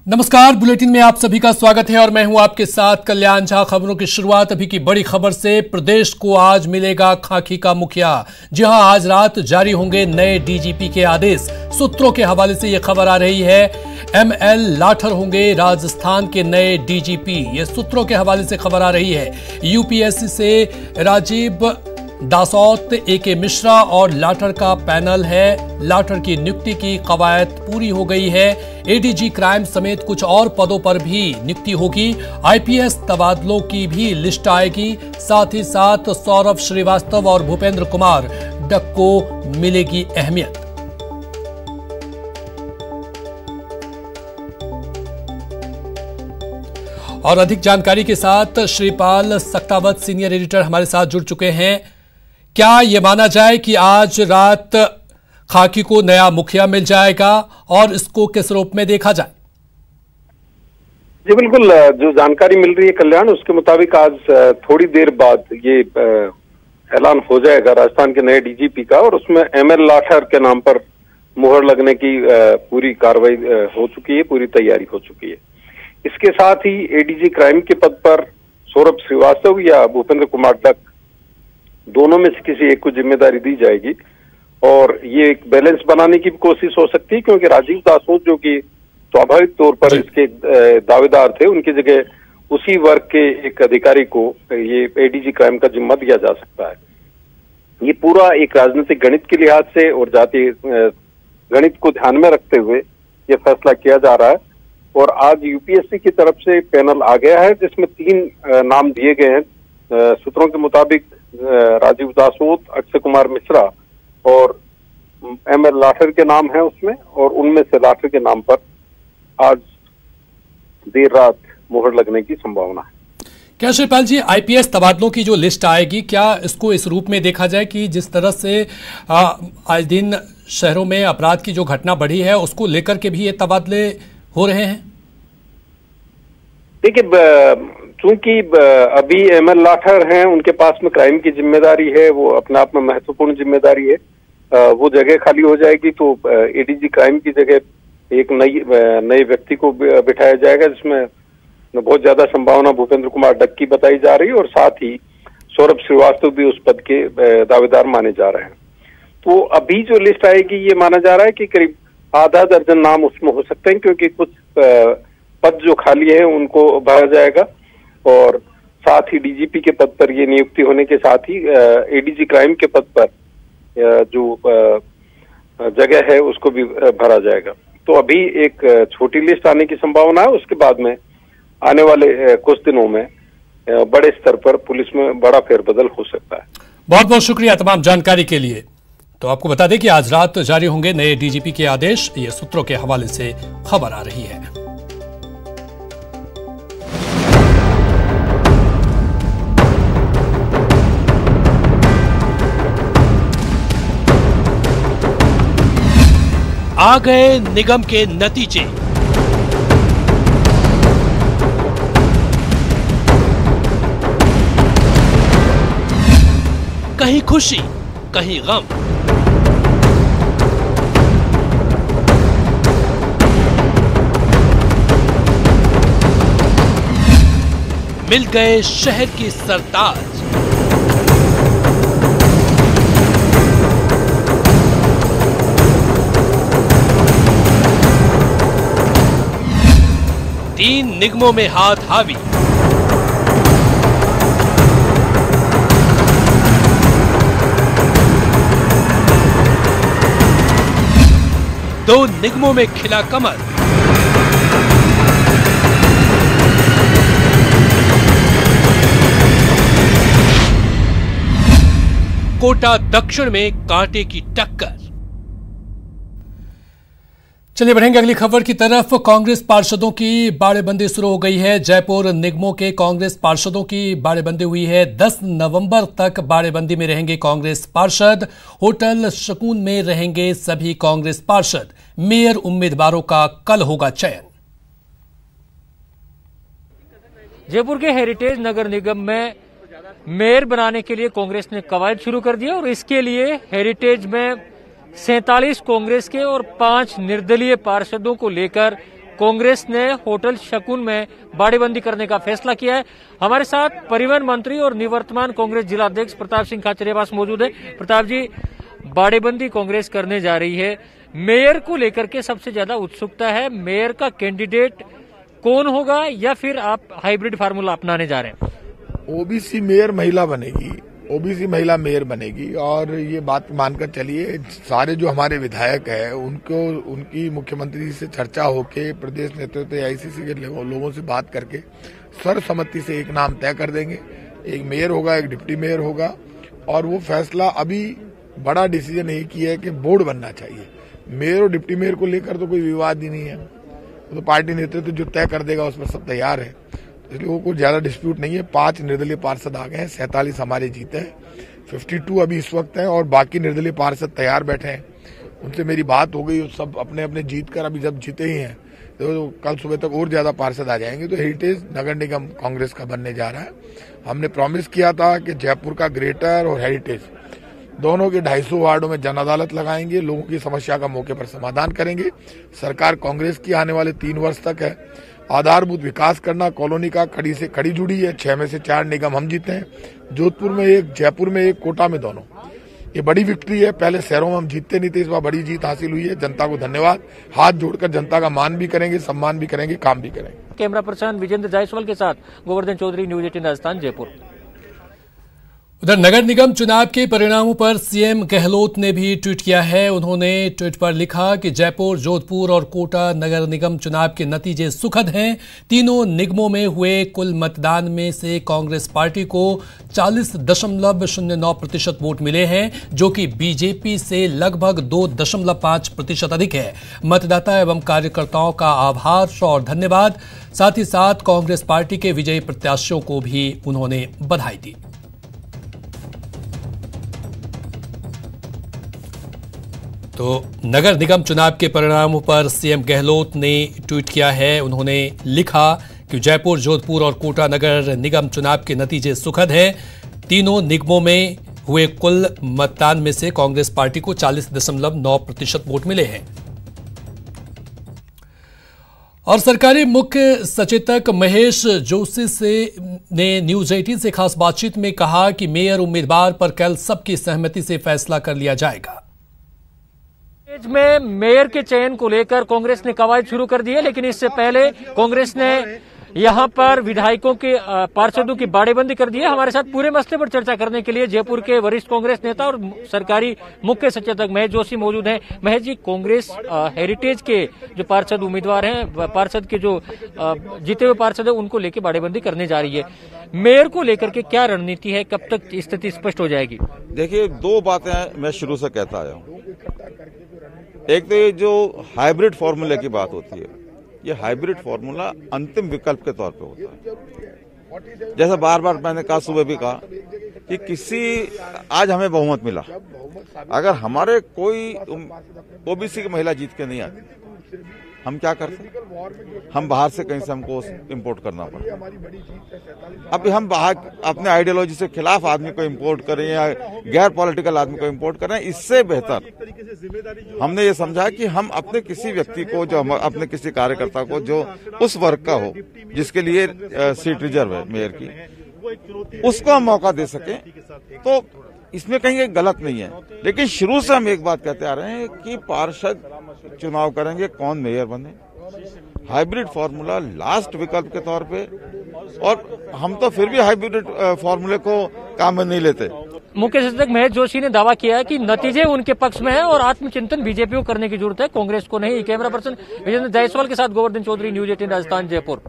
नमस्कार, बुलेटिन में आप सभी का स्वागत है और मैं हूं आपके साथ कल्याण झा। खबरों की शुरुआत अभी की बड़ी खबर से। प्रदेश को आज मिलेगा खाकी का मुखिया। जी हां, आज रात जारी होंगे नए डीजीपी के आदेश। सूत्रों के हवाले से यह खबर आ रही है। ML लाठर होंगे राजस्थान के नए डीजीपी। ये सूत्रों के हवाले से खबर आ रही है। यूपीएससी से राजीव दासौत, AK मिश्रा और लाठर का पैनल है। लाठर की नियुक्ति की कवायद पूरी हो गई है। ADG क्राइम समेत कुछ और पदों पर भी नियुक्ति होगी। IPS तबादलों की भी लिस्ट आएगी। साथ ही साथ सौरभ श्रीवास्तव और भूपेंद्र कुमार डक को मिलेगी अहमियत। और अधिक जानकारी के साथ श्रीपाल सक्तावत, सीनियर एडिटर, हमारे साथ जुड़ चुके हैं। क्या ये माना जाए कि आज रात खाकी को नया मुखिया मिल जाएगा और इसको किस रूप में देखा जाए? जी बिल्कुल, जो जानकारी मिल रही है कल्याण, उसके मुताबिक आज थोड़ी देर बाद ये ऐलान हो जाएगा राजस्थान के नए डीजीपी का, और उसमें ML लाठर के नाम पर मुहर लगने की पूरी कार्रवाई हो चुकी है, पूरी तैयारी हो चुकी है। इसके साथ ही ADG क्राइम के पद पर सौरभ श्रीवास्तव या भूपेंद्र कुमार डक, दोनों में से किसी एक को जिम्मेदारी दी जाएगी। और ये एक बैलेंस बनाने की भी कोशिश हो सकती है, क्योंकि राजीव दासौत जो कि स्वाभाविक तौर पर इसके दावेदार थे, उनकी जगह उसी वर्ग के एक अधिकारी को ये ADG क्राइम का जिम्मा दिया जा सकता है। ये पूरा एक राजनीतिक गणित के लिहाज से और जातीय गणित को ध्यान में रखते हुए ये फैसला किया जा रहा है। और आज यूपीएससी की तरफ से पैनल आ गया है, जिसमें 3 नाम दिए गए हैं। सूत्रों के मुताबिक राजीव दासौत, अक्षय कुमार मिश्रा और ML लाठर के नाम है उसमें, और उनमें से लाठर के नाम पर आज देर रात मुहर लगने की संभावना है। क्या श्रीपाल जी, IPS तबादलों की जो लिस्ट आएगी, क्या इसको इस रूप में देखा जाए कि जिस तरह से आज दिन शहरों में अपराध की जो घटना बढ़ी है, उसको लेकर के भी ये तबादले हो रहे हैं? देखिए, चूंकि अभी ML लाठर हैं, उनके पास में क्राइम की जिम्मेदारी है, वो अपने आप में महत्वपूर्ण जिम्मेदारी है। वो जगह खाली हो जाएगी तो ADG क्राइम की जगह एक नए व्यक्ति को बिठाया जाएगा, जिसमें बहुत ज्यादा संभावना भूपेंद्र कुमार डक की बताई जा रही है, और साथ ही सौरभ श्रीवास्तव भी उस पद के दावेदार माने जा रहे हैं। तो अभी जो लिस्ट आएगी, ये माना जा रहा है कि करीब आधा दर्जन नाम उसमें हो सकते हैं, क्योंकि कुछ पद जो खाली है उनको भरा जाएगा, और साथ ही DGP के पद पर ये नियुक्ति होने के साथ ही ADG क्राइम के पद पर जो जगह है उसको भी भरा जाएगा। तो अभी एक छोटी लिस्ट आने की संभावना है। उसके बाद में आने वाले कुछ दिनों में बड़े स्तर पर पुलिस में बड़ा फेरबदल हो सकता है। बहुत बहुत शुक्रिया तमाम जानकारी के लिए। तो आपको बता दें कि आज रात जारी होंगे नए DGP के आदेश। ये सूत्रों के हवाले से खबर आ रही है। आ गए निगम के नतीजे। कहीं खुशी, कहीं गम। मिल गए शहर की सरताज। तीन निगमों में हाथ हावी। दो निगमों में खिला कमल। कोटा दक्षिण में कांटे की टक्कर। चलिए बढ़ेंगे अगली खबर की तरफ। कांग्रेस पार्षदों की बाड़ेबंदी शुरू हो गई है। जयपुर निगमों के कांग्रेस पार्षदों की बाड़ेबंदी हुई है। 10 नवंबर तक बाड़ेबंदी में रहेंगे कांग्रेस पार्षद। होटल शकून में रहेंगे सभी कांग्रेस पार्षद। मेयर उम्मीदवारों का कल होगा चयन। जयपुर के हेरिटेज नगर निगम में मेयर बनाने के लिए कांग्रेस ने कवायद शुरू कर दिया और इसके लिए हेरिटेज में 47 कांग्रेस के और 5 निर्दलीय पार्षदों को लेकर कांग्रेस ने होटल शकुन में बाड़ेबंदी करने का फैसला किया है। हमारे साथ परिवहन मंत्री और निवर्तमान कांग्रेस जिलाध्यक्ष प्रताप सिंह खाचरियावास मौजूद है। प्रताप जी, बाड़ेबंदी कांग्रेस करने जा रही है, मेयर को लेकर के सबसे ज्यादा उत्सुकता है। मेयर का कैंडिडेट कौन होगा या फिर आप हाइब्रिड फार्मूला अपनाने जा रहे हैं? ओबीसी मेयर महिला बनेगी, ओबीसी महिला मेयर बनेगी। और ये बात मानकर चलिए, सारे जो हमारे विधायक हैं उनको उनकी मुख्यमंत्री से चर्चा होके प्रदेश नेतृत्व एआईसीसी के लोगों से बात करके सर्वसम्मति से एक नाम तय कर देंगे। एक मेयर होगा, एक डिप्टी मेयर होगा। और वो फैसला अभी बड़ा डिसीजन नहीं किया है कि बोर्ड बनना चाहिए। मेयर और डिप्टी मेयर को लेकर तो कोई विवाद ही नहीं है, तो पार्टी नेतृत्व जो तय कर देगा उस पर सब तैयार है, इसलिए वो कुछ ज्यादा डिस्प्यूट नहीं है। 5 निर्दलीय पार्षद आ गए हैं, 47 हमारे जीते हैं, 52 अभी इस वक्त हैं और बाकी निर्दलीय पार्षद तैयार बैठे हैं। उनसे मेरी बात हो गई, सब अपने अपने जीत कर अभी जब जीते ही हैं तो कल सुबह तक और ज्यादा पार्षद आ जाएंगे। तो हेरिटेज नगर निगम कांग्रेस का बनने जा रहा है। हमने प्रॉमिस किया था कि जयपुर का ग्रेटर और हेरिटेज दोनों के 250 वार्डों में जन अदालत लगाएंगे, लोगों की समस्या का मौके पर समाधान करेंगे। सरकार कांग्रेस की आने वाले 3 वर्ष तक है। आधारभूत विकास करना, कॉलोनी का कड़ी से कड़ी जुड़ी है। 6 में से 4 निगम हम जीते हैं, जोधपुर में 1, जयपुर में 1, कोटा में 2। ये बड़ी विक्ट्री है। पहले शहरों में हम जीतते नहीं थे, इस बार बड़ी जीत हासिल हुई है। जनता को धन्यवाद। हाथ जोड़कर जनता का मान भी करेंगे, सम्मान भी करेंगे, काम भी करेंगे। कैमरा पर्सन विजेंद्र जायसवाल के साथ गोवर्धन चौधरी, न्यूज 18 राजस्थान, जयपुर। उधर नगर निगम चुनाव के परिणामों पर सीएम गहलोत ने भी ट्वीट किया है। उन्होंने ट्वीट पर लिखा कि जयपुर, जोधपुर और कोटा नगर निगम चुनाव के नतीजे सुखद हैं। तीनों निगमों में हुए कुल मतदान में से कांग्रेस पार्टी को 40.09% वोट मिले हैं, जो कि बीजेपी से लगभग 2.5% अधिक है। मतदाता एवं कार्यकर्ताओं का आभार और धन्यवाद। साथ ही साथ कांग्रेस पार्टी के विजयी प्रत्याशियों को भी उन्होंने बधाई दी। तो नगर निगम चुनाव के परिणामों पर सीएम गहलोत ने ट्वीट किया है। उन्होंने लिखा कि जयपुर, जोधपुर और कोटा नगर निगम चुनाव के नतीजे सुखद हैं। तीनों निगमों में हुए कुल मतदान में से कांग्रेस पार्टी को 40.9% वोट मिले हैं। और सरकारी मुख्य सचेतक महेश जोशी ने न्यूज 18 से खास बातचीत में कहा कि मेयर उम्मीदवार पर कल सबकी सहमति से फैसला कर लिया जाएगा। में मेयर के चयन को लेकर कांग्रेस ने कवायद शुरू कर दी है, लेकिन इससे पहले कांग्रेस ने यहां पर विधायकों के पार्षदों की बाड़ेबंदी कर दी है। हमारे साथ पूरे मसले पर चर्चा करने के लिए जयपुर के वरिष्ठ कांग्रेस नेता और सरकारी मुख्य सचेतक महेश जोशी मौजूद हैं। महेश जी, कांग्रेस हेरिटेज के जो पार्षद उम्मीदवार हैं, पार्षद के जो जीते हुए पार्षद है, उनको लेकर बाड़ेबंदी करने जा रही है। मेयर को लेकर के क्या रणनीति है, कब तक स्थिति स्पष्ट हो जाएगी? देखिए, 2 बातें मैं शुरू से कहता आया हूँ। एक तो ये जो हाइब्रिड फॉर्मूले की बात होती है, ये हाइब्रिड फॉर्मूला अंतिम विकल्प के तौर पे होता है। जैसे बार बार मैंने कहा, सुबह भी कहा कि आज हमें बहुमत मिला, अगर हमारे कोई ओबीसी की महिला जीत के नहीं आती, हम क्या करते? हम बाहर से कहीं से हमको इंपोर्ट करना पड़ता। अब हम बाहर अपने आइडियोलॉजी से खिलाफ आदमी को इंपोर्ट करें या गैर पॉलिटिकल आदमी को इंपोर्ट करें, इससे बेहतर हमने ये समझा कि हम अपने किसी व्यक्ति को, जो अपने किसी कार्यकर्ता को जो उस वर्ग का हो, जिसके लिए सीट रिजर्व है मेयर की, उसको हम मौका दे सकें। तो इसमें कहीं गलत नहीं है। लेकिन शुरू से हम एक बात कहते आ रहे हैं कि पार्षद चुनाव करेंगे, कौन मेयर बने। हाइब्रिड फॉर्मूला लास्ट विकल्प के तौर पे, और हम तो फिर भी हाइब्रिड फॉर्मूले को काम में नहीं लेते। मुख्य सचेतक महेश जोशी ने दावा किया है कि नतीजे उनके पक्ष में है और आत्मचिंतन बीजेपी को करने की जरूरत है, कांग्रेस को नहीं। कैमरा पर्सन विजेंद्र जायसवाल के साथ गोवर्धन चौधरी, न्यूज 18 राजस्थान, जयपुर।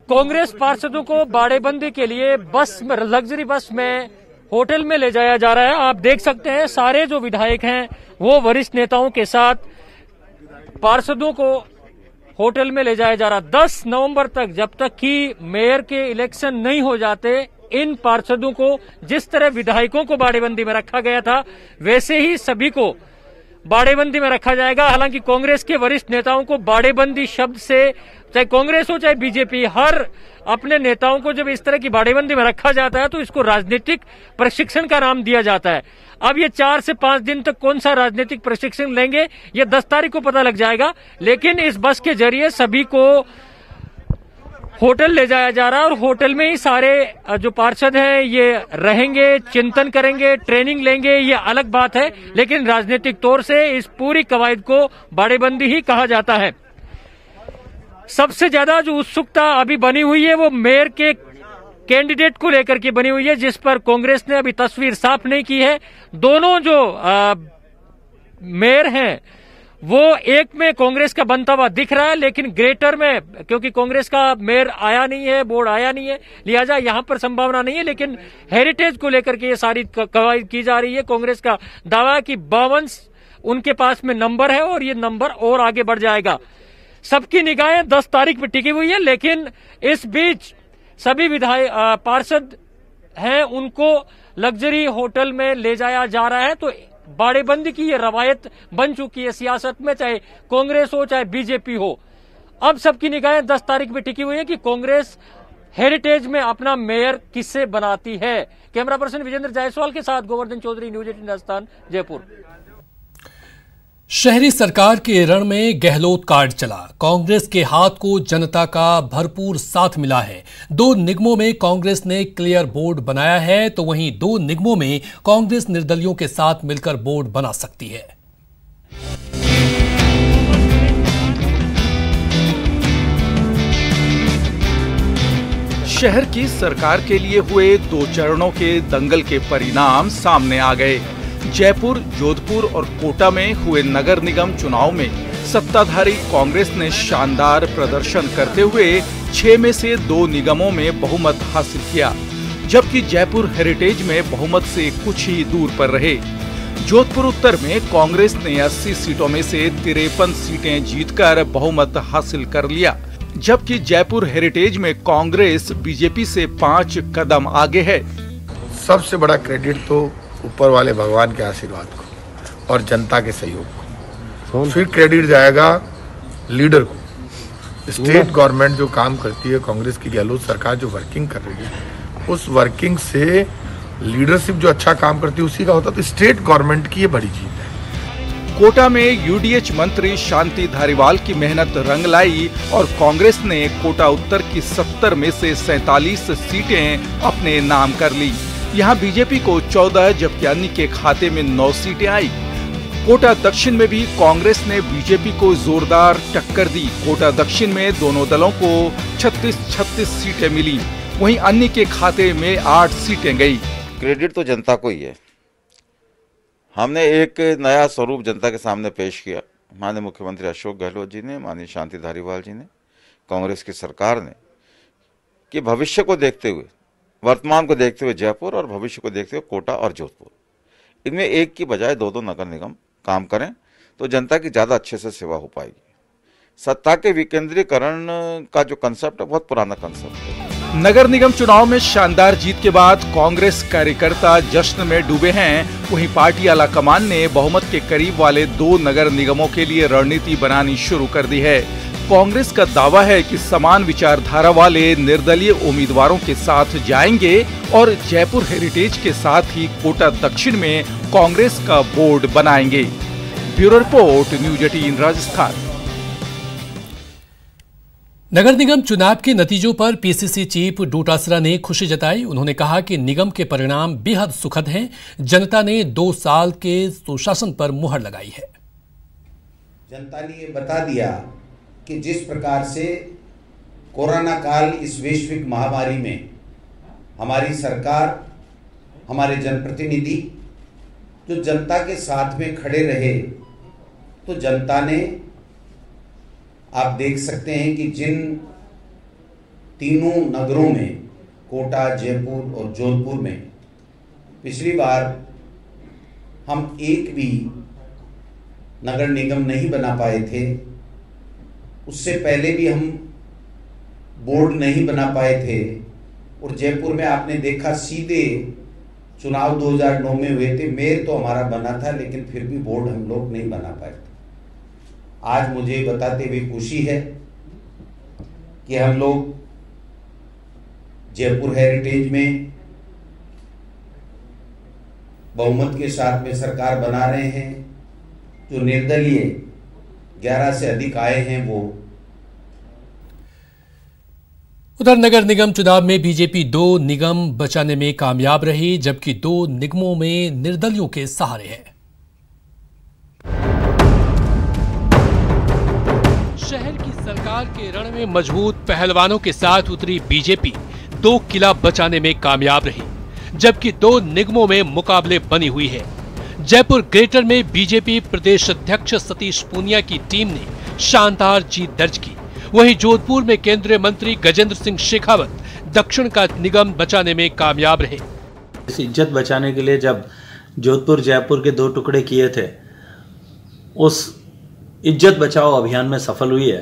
कांग्रेस पार्षदों को बाड़ेबंदी के लिए बस में, लग्जरी बस में होटल में ले जाया जा रहा है। आप देख सकते हैं सारे जो विधायक हैं वो वरिष्ठ नेताओं के साथ पार्षदों को होटल में ले जाया जा रहा। 10 नवंबर तक, जब तक कि मेयर के इलेक्शन नहीं हो जाते, इन पार्षदों को जिस तरह विधायकों को बाड़ेबंदी में रखा गया था, वैसे ही सभी को बाड़ेबंदी में रखा जाएगा। हालांकि कांग्रेस के वरिष्ठ नेताओं को बाड़ेबंदी शब्द से, चाहे कांग्रेस हो चाहे बीजेपी, हर अपने नेताओं को जब इस तरह की बाड़ेबंदी में रखा जाता है तो इसको राजनीतिक प्रशिक्षण का नाम दिया जाता है। अब ये 4 से 5 दिन तक कौन सा राजनीतिक प्रशिक्षण लेंगे ये 10 तारीख को पता लग जाएगा। लेकिन इस बस के जरिए सभी को होटल ले जाया जा रहा है और होटल में ही सारे जो पार्षद हैं ये रहेंगे, चिंतन करेंगे, ट्रेनिंग लेंगे, ये अलग बात है। लेकिन राजनीतिक तौर से इस पूरी कवायद को बाड़ेबंदी ही कहा जाता है। सबसे ज्यादा जो उत्सुकता अभी बनी हुई है वो मेयर के कैंडिडेट को लेकर के बनी हुई है, जिस पर कांग्रेस ने अभी तस्वीर साफ नहीं की है। दोनों जो मेयर हैं वो एक में कांग्रेस का बनता हुआ दिख रहा है, लेकिन ग्रेटर में क्योंकि कांग्रेस का मेयर आया नहीं है, बोर्ड आया नहीं है, लिहाजा यहां पर संभावना नहीं है। लेकिन हेरिटेज को लेकर के ये सारी कवायद की जा रही है। कांग्रेस का दावा है कि 52 उनके पास में नंबर है और ये नंबर और आगे बढ़ जाएगा। सबकी निगाहें 10 तारीख पर टिकी हुई है, लेकिन इस बीच सभी विधायक पार्षद हैं उनको लग्जरी होटल में ले जाया जा रहा है। तो बाड़ेबंदी की ये रवायत बन चुकी है सियासत में, चाहे कांग्रेस हो चाहे बीजेपी हो। अब सबकी निगाहें 10 तारीख पे टिकी हुई है कि कांग्रेस हेरिटेज में अपना मेयर किससे बनाती है। कैमरा पर्सन विजेंद्र जायसवाल के साथ गोवर्धन चौधरी, न्यूज 18 राजस्थान, जयपुर। शहरी सरकार के रण में गहलोत कार्ड चला। कांग्रेस के हाथ को जनता का भरपूर साथ मिला है। 2 निगमों में कांग्रेस ने क्लियर बोर्ड बनाया है, तो वहीं 2 निगमों में कांग्रेस निर्दलियों के साथ मिलकर बोर्ड बना सकती है। शहर की सरकार के लिए हुए 2 चरणों के दंगल के परिणाम सामने आ गए। जयपुर, जोधपुर और कोटा में हुए नगर निगम चुनाव में सत्ताधारी कांग्रेस ने शानदार प्रदर्शन करते हुए 6 में से 2 निगमों में बहुमत हासिल किया, जबकि जयपुर हेरिटेज में बहुमत से कुछ ही दूर पर रहे। जोधपुर उत्तर में कांग्रेस ने 80 सीटों में से 53 सीटें जीतकर बहुमत हासिल कर लिया, जबकि जयपुर हेरिटेज में कांग्रेस बीजेपी से 5 कदम आगे है। सबसे बड़ा क्रेडिट तो ऊपर वाले भगवान के आशीर्वाद को और जनता के सहयोग को, फिर क्रेडिट जाएगा लीडर को। स्टेट गवर्नमेंट जो काम करती है, कांग्रेस की गहलोत सरकार जो वर्किंग कर रही है, उस वर्किंग से लीडरशिप जो अच्छा काम करती है उसी का होता, तो स्टेट गवर्नमेंट की ये बड़ी जीत है। कोटा में यूडीएच मंत्री शांति धारीवाल की मेहनत रंग लाई और कांग्रेस ने कोटा उत्तर की 70 में से 47 सीटें अपने नाम कर ली। यहाँ बीजेपी को 14 जबकि अन्य के खाते में 9 सीटें आई। कोटा दक्षिण में भी कांग्रेस ने बीजेपी को जोरदार टक्कर दी। कोटा दक्षिण में दोनों दलों को 36 सीटें मिली, वहीं अन्य के खाते में 8 सीटें गई। क्रेडिट तो जनता को ही है। हमने एक नया स्वरूप जनता के सामने पेश किया। माननीय मुख्यमंत्री अशोक गहलोत जी ने, माननीय शांति धारीवाल जी ने, कांग्रेस की सरकार ने, कि भविष्य को देखते हुए, वर्तमान को देखते हुए जयपुर और भविष्य को देखते हुए कोटा और जोधपुर, इनमें एक की बजाय 2-2 नगर निगम काम करें तो जनता की ज़्यादा अच्छे से सेवा हो पाएगी। सत्ता के विकेंद्रीकरण का जो कंसेप्ट है बहुत पुराना कंसेप्ट है। नगर निगम चुनाव में शानदार जीत के बाद कांग्रेस कार्यकर्ता जश्न में डूबे हैं, वहीं पार्टी आला कमान ने बहुमत के करीब वाले 2 नगर निगमों के लिए रणनीति बनानी शुरू कर दी है। कांग्रेस का दावा है कि समान विचारधारा वाले निर्दलीय उम्मीदवारों के साथ जाएंगे और जयपुर हेरिटेज के साथ ही कोटा दक्षिण में कांग्रेस का बोर्ड बनाएंगे। Bureau report, news 18 Rajasthan. नगर निगम चुनाव के नतीजों पर पीसीसी चीफ डोटासरा ने खुशी जताई। उन्होंने कहा कि निगम के परिणाम बेहद सुखद हैं। जनता ने 2 साल के सुशासन पर मुहर लगाई है। जनता ने ये बता दिया कि जिस प्रकार से कोरोना काल, इस वैश्विक महामारी में हमारी सरकार, हमारे जनप्रतिनिधि जो जनता के साथ में खड़े रहे, तो जनता ने, आप देख सकते हैं कि जिन तीनों नगरों में, कोटा, जयपुर और जोधपुर में पिछली बार हम एक भी नगर निगम नहीं बना पाए थे, उससे पहले भी हम बोर्ड नहीं बना पाए थे, और जयपुर में आपने देखा सीधे चुनाव 2009 में हुए थे, मेयर तो हमारा बना था, लेकिन फिर भी बोर्ड हम लोग नहीं बना पाए थे। आज मुझे बताते हुए खुशी है कि हम लोग जयपुर हेरिटेज में बहुमत के साथ में सरकार बना रहे हैं। जो निर्दलीय 11 से अधिक आए हैं वो। उधर नगर निगम चुनाव में बीजेपी 2 निगम बचाने में कामयाब रही, जबकि 2 निगमों में निर्दलियों के सहारे हैं। शहर की सरकार के रण में मजबूत पहलवानों के साथ उतरी बीजेपी 2 किला बचाने में कामयाब रही, जबकि 2 निगमों में मुकाबले बनी हुई है। जयपुर ग्रेटर में बीजेपी प्रदेश अध्यक्ष सतीश पूनिया की टीम ने शानदार जीत दर्ज की। वहीं जोधपुर में केंद्रीय मंत्री गजेंद्र सिंह शेखावत दक्षिण का निगम बचाने में कामयाब रहे। इस इज्जत बचाने के लिए जब जोधपुर जयपुर के 2 टुकड़े किए थे, उस इज्जत बचाओ अभियान में सफल हुई है।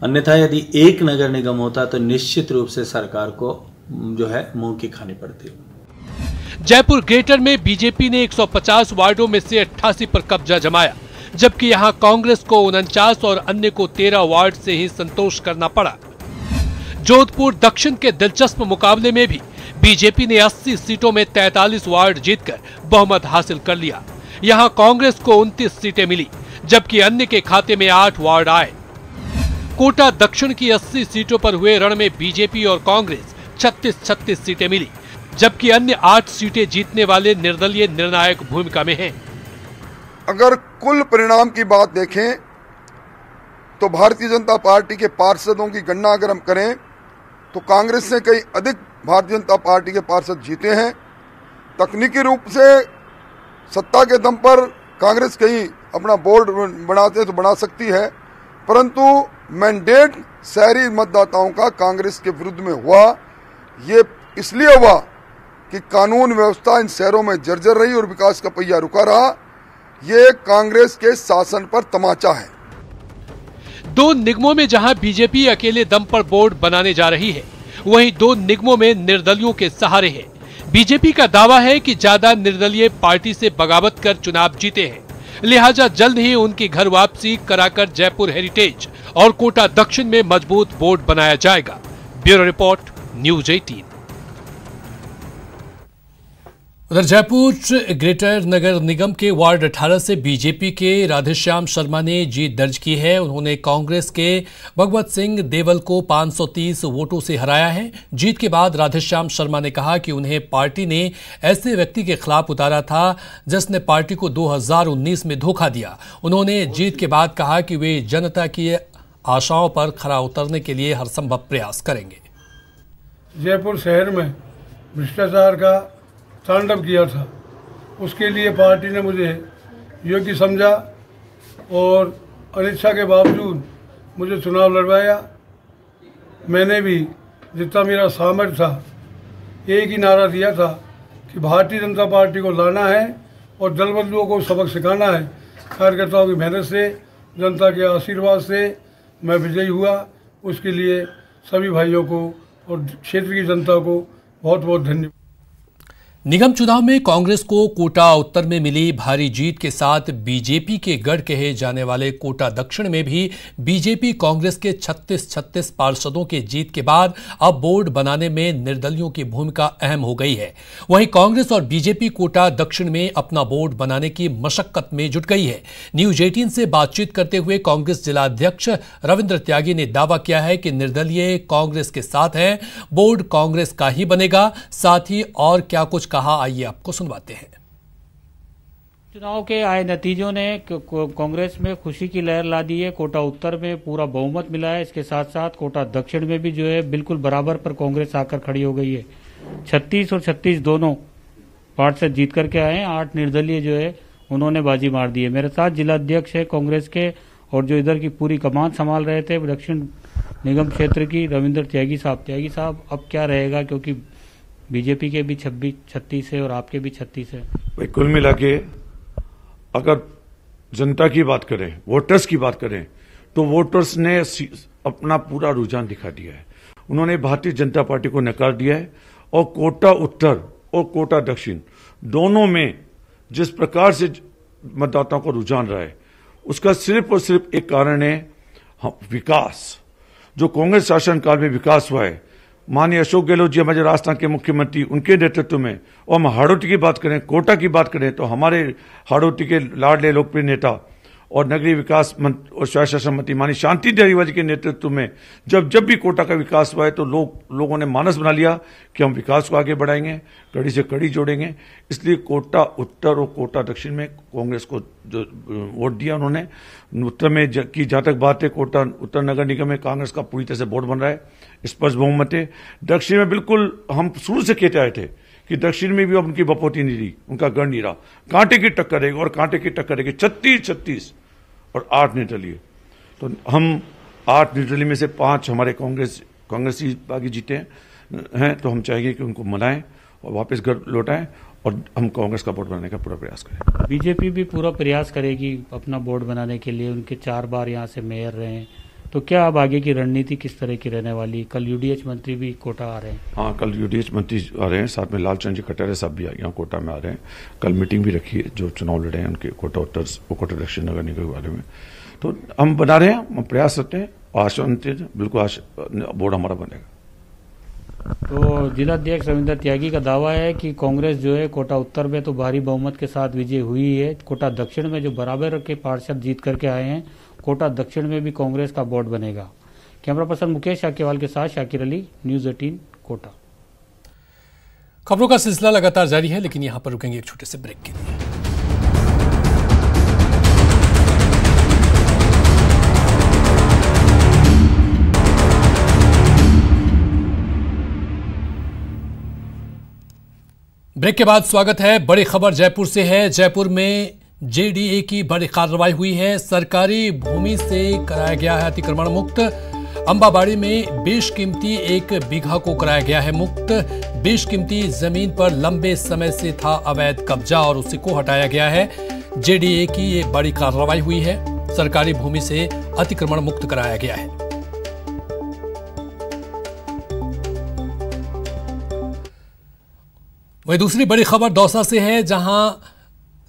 अन्यथा यदि एक नगर निगम होता तो निश्चित रूप से सरकार को जो है मुंह की खानी पड़ती। जयपुर ग्रेटर में बीजेपी ने 150 वार्डों में से 88 पर कब्जा जमाया, जबकि यहां कांग्रेस को 49 और अन्य को 13 वार्ड से ही संतोष करना पड़ा। जोधपुर दक्षिण के दिलचस्प मुकाबले में भी बीजेपी ने 80 सीटों में 43 वार्ड जीतकर बहुमत हासिल कर लिया। यहां कांग्रेस को 29 सीटें मिली, जबकि अन्य के खाते में 8 वार्ड आए। कोटा दक्षिण की 80 सीटों पर हुए रण में बीजेपी और कांग्रेस 36-36 सीटें मिली, जबकि अन्य 8 सीटें जीतने वाले निर्दलीय निर्णायक भूमिका में हैं। अगर कुल परिणाम की बात देखें तो भारतीय जनता पार्टी के पार्षदों की गणना अगर हम करें तो कांग्रेस ने कई अधिक भारतीय जनता पार्टी के पार्षद जीते हैं। तकनीकी रूप से सत्ता के दम पर कांग्रेस कहीं अपना बोर्ड बनाते तो बना सकती है, परंतु मैंडेट शहरी मतदाताओं का कांग्रेस के विरुद्ध में हुआ। ये इसलिए हुआ कि कानून व्यवस्था इन शहरों में जर्जर रही और विकास का पहिया रुका रहा। ये कांग्रेस के शासन पर तमाचा है। 2 निगमों में जहां बीजेपी अकेले दम पर बोर्ड बनाने जा रही है, वहीं 2 निगमों में निर्दलियों के सहारे हैं। बीजेपी का दावा है कि ज्यादा निर्दलीय पार्टी से बगावत कर चुनाव जीते हैं, लिहाजा जल्द ही उनकी घर वापसी कराकर जयपुर हेरिटेज और कोटा दक्षिण में मजबूत बोर्ड बनाया जाएगा। Bureau report, news 18। उधर जयपुर ग्रेटर नगर निगम के वार्ड 18 से बीजेपी के राधेश्याम शर्मा ने जीत दर्ज की है। उन्होंने कांग्रेस के भगवत सिंह देवल को 530 वोटों से हराया है। जीत के बाद राधेश्याम शर्मा ने कहा कि उन्हें पार्टी ने ऐसे व्यक्ति के खिलाफ उतारा था जिसने पार्टी को 2019 में धोखा दिया। उन्होंने जीत के बाद कहा कि वे जनता की आशाओं पर खरा उतरने के लिए हर संभव प्रयास करेंगे। जयपुर शहर में भ्रष्टाचार का तांडव किया था, उसके लिए पार्टी ने मुझे योग्य समझा और अनिच्छा के बावजूद मुझे चुनाव लड़वाया। मैंने भी जितना मेरा सामर्थ्य था एक ही नारा दिया था कि भारतीय जनता पार्टी को लाना है और दल बदलुओं को सबक सिखाना है। कार्यकर्ताओं की मेहनत से, जनता के आशीर्वाद से मैं विजयी हुआ। उसके लिए सभी भाइयों को और क्षेत्र की जनता को बहुत बहुत धन्यवाद। निगम चुनाव में कांग्रेस को कोटा उत्तर में मिली भारी जीत के साथ बीजेपी के गढ़ कहे जाने वाले कोटा दक्षिण में भी बीजेपी कांग्रेस के 36-36 पार्षदों के जीत के बाद अब बोर्ड बनाने में निर्दलियों की भूमिका अहम हो गई है। वहीं कांग्रेस और बीजेपी कोटा दक्षिण में अपना बोर्ड बनाने की मशक्कत में जुट गई है। न्यूज 18 से बातचीत करते हुए कांग्रेस जिलाध्यक्ष रविंद्र त्यागी ने दावा किया है कि निर्दलीय कांग्रेस के साथ हैं, बोर्ड कांग्रेस का ही बनेगा। साथ ही और क्या कुछ कहा, आइए आपको सुनवाते हैं। चुनाव के आए नतीजों ने कांग्रेस में खुशी की लहर ला दी है। कोटा उत्तर में पूरा बहुमत मिला है। इसके साथ साथ कोटा दक्षिण में भी जो है बिल्कुल बराबर पर कांग्रेस आकर खड़ी हो गई है। 36 और 36 दोनों पार्षद जीत करके आए हैं। 8 निर्दलीय जो है उन्होंने बाजी मार दी है। मेरे साथ जिलाध्यक्ष है कांग्रेस के और जो इधर की पूरी कमान संभाल रहे थे दक्षिण निगम क्षेत्र की, रविंद्र त्यागी साहब। त्यागी साहब, अब क्या रहेगा, क्योंकि बीजेपी के भी 36 है और आपके भी 36 है। कुल मिला के अगर जनता की बात करें, वोटर्स की बात करें, तो वोटर्स ने अपना पूरा रुझान दिखा दिया है। उन्होंने भारतीय जनता पार्टी को नकार दिया है और कोटा उत्तर और कोटा दक्षिण दोनों में जिस प्रकार से मतदाताओं को रुझान रहा है, उसका सिर्फ और सिर्फ एक कारण है विकास। जो कांग्रेस शासनकाल में विकास हुआ है, माननीय अशोक गहलोत जी हमारे राजस्थान के मुख्यमंत्री, उनके नेतृत्व में, और हम हाड़ौती की बात करें, कोटा की बात करें, तो हमारे हाड़ौती के लाडले लोकप्रिय नेता और नगरीय विकास और शासन मंत्री माननीय शांति धारीवाल के नेतृत्व में जब भी कोटा का विकास हुआ है तो लोगों ने मानस बना लिया कि हम विकास को आगे बढ़ाएंगे, कड़ी से कड़ी जोड़ेंगे। इसलिए कोटा उत्तर और कोटा दक्षिण में कांग्रेस को जो वोट दिया उन्होंने, उत्तर में की जहां तक बात है, कोटा उत्तर नगर निगम में कांग्रेस का पूरी तरह से बोर्ड बन रहा है, स्पष्ट बहुमत है। दक्षिण में बिल्कुल हम शुरू से कहते आए थे कि दक्षिण में भी अब उनकी बपोती नहीं रही, उनका गढ़ नहीं रहा, कांटे की टक्कर रहेगी और कांटे की टक्कर रहेगी। 36 और 8 निर्दलीय, तो हम 8 निर्दलीय में से 5 हमारे कांग्रेसी बागी जीते हैं, तो हम चाहेंगे कि उनको मनाएं और वापस घर लौटाएं और हम कांग्रेस का बोर्ड बनाने का पूरा प्रयास करें। बीजेपी भी पूरा प्रयास करेगी अपना बोर्ड बनाने के लिए, उनके 4 बार यहाँ से मेयर रहे हैं, तो क्या अब आगे की रणनीति किस तरह की रहने वाली? कल यूडीएच मंत्री भी कोटा आ रहे हैं। हाँ, कल यूडीएच मंत्री आ रहे हैं, साथ में लालचंद जी कटारिया साहब भी यहाँ कोटा में आ रहे हैं। कल मीटिंग भी रखी है, जो चुनाव लड़े हैं उनके कोटा उत्तर और कोटा दक्षिण नगर निगम के बारे में। तो हम बना रहे हैं, हम प्रयास करते हैं, आशा बिल्कुल बोर्ड हमारा बनेगा। तो जिलाध्यक्ष रविंद्र त्यागी का दावा है कि कांग्रेस जो है कोटा उत्तर में तो भारी बहुमत के साथ विजय हुई है, कोटा दक्षिण में जो बराबर के पार्षद जीत करके आए हैं, कोटा दक्षिण में भी कांग्रेस का बोर्ड बनेगा। कैमरा पर्सन मुकेश शाक्यवाल के साथ शाकिर अली, न्यूज़ 18 कोटा। खबरों का सिलसिला लगातार जारी है, लेकिन यहां पर रुकेंगे एक छोटे से ब्रेक के लिए। ब्रेक के बाद स्वागत है। बड़ी खबर जयपुर से है। जयपुर में जेडीए की बड़ी कार्रवाई हुई है। सरकारी भूमि से कराया गया है अतिक्रमण मुक्त। अंबाबाड़ी में बेशकीमती 1 बीघा को कराया गया है मुक्त। बेशकीमती जमीन पर लंबे समय से था अवैध कब्जा और उसी को हटाया गया है। जेडीए की ये बड़ी कार्रवाई हुई है। सरकारी भूमि से अतिक्रमण मुक्त कराया गया है। वही दूसरी बड़ी खबर दौसा से है, जहां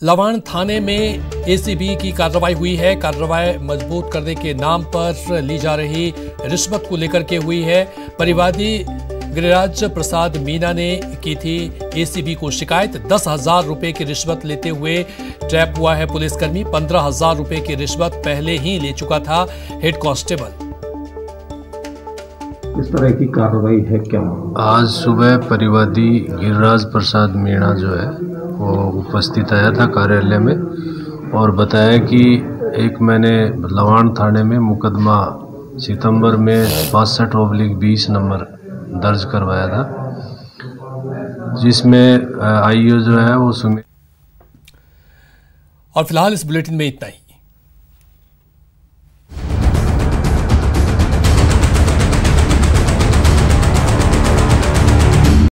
लवाण थाने में एसीबी की कार्रवाई हुई है। कार्रवाई मजबूत करने के नाम पर ली जा रही रिश्वत को लेकर के हुई है। परिवादी गिरिराज प्रसाद मीना ने की थी एसीबी को शिकायत। 10,000 रुपए की रिश्वत लेते हुए ट्रैप हुआ है पुलिसकर्मी। 15,000 रुपए की रिश्वत पहले ही ले चुका था हेड कांस्टेबल। इस तरह की कार्रवाई है क्या? आज सुबह परिवादी गिरिराज प्रसाद मीणा जो है वो उपस्थित आया था कार्यालय में और बताया कि एक मैंने लवाण थाने में मुकदमा सितंबर में 65/20 नंबर दर्ज करवाया था, जिसमें आईओ जो है वो सुमित। और फिलहाल इस बुलेटिन में इतना ही।